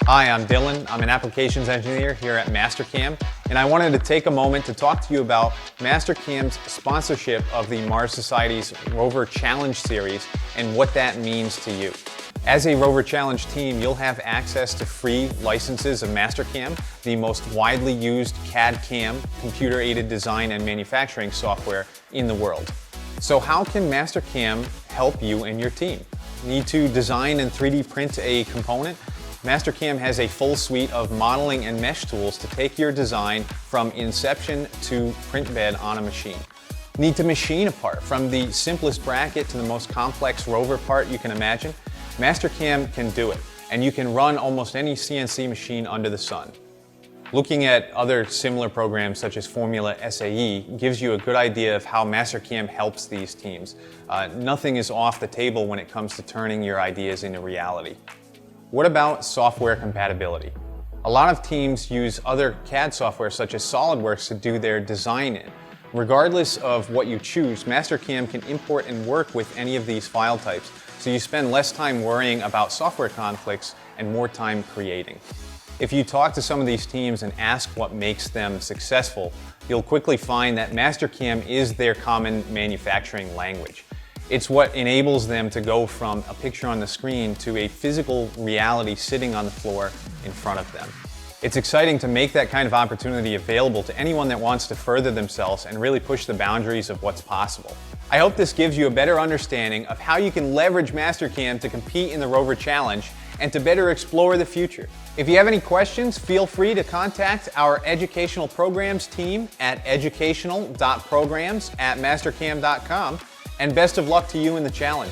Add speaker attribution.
Speaker 1: Hi, I'm Dylan. I'm an applications engineer here at Mastercam, and I wanted to take a moment to talk to you about Mastercam's sponsorship of the Mars Society's Rover Challenge series and what that means to you. As a Rover Challenge team, you'll have access to free licenses of Mastercam, the most widely used CAD/CAM, computer-aided design and manufacturing software in the world. So how can Mastercam help you and your team? Need to design and 3D print a component? Mastercam has a full suite of modeling and mesh tools to take your design from inception to print bed on a machine. Need to machine a part from the simplest bracket to the most complex rover part you can imagine? Mastercam can do it, and you can run almost any CNC machine under the sun. Looking at other similar programs such as Formula SAE gives you a good idea of how Mastercam helps these teams. Nothing is off the table when it comes to turning your ideas into reality. What about software compatibility? A lot of teams use other CAD software such as SolidWorks to do their design in. Regardless of what you choose, Mastercam can import and work with any of these file types, so you spend less time worrying about software conflicts and more time creating. If you talk to some of these teams and ask what makes them successful, you'll quickly find that Mastercam is their common manufacturing language. It's what enables them to go from a picture on the screen to a physical reality sitting on the floor in front of them. It's exciting to make that kind of opportunity available to anyone that wants to further themselves and really push the boundaries of what's possible. I hope this gives you a better understanding of how you can leverage Mastercam to compete in the Rover Challenge and to better explore the future. If you have any questions, feel free to contact our educational programs team at educational.programs@mastercam.com. And best of luck to you in the challenge.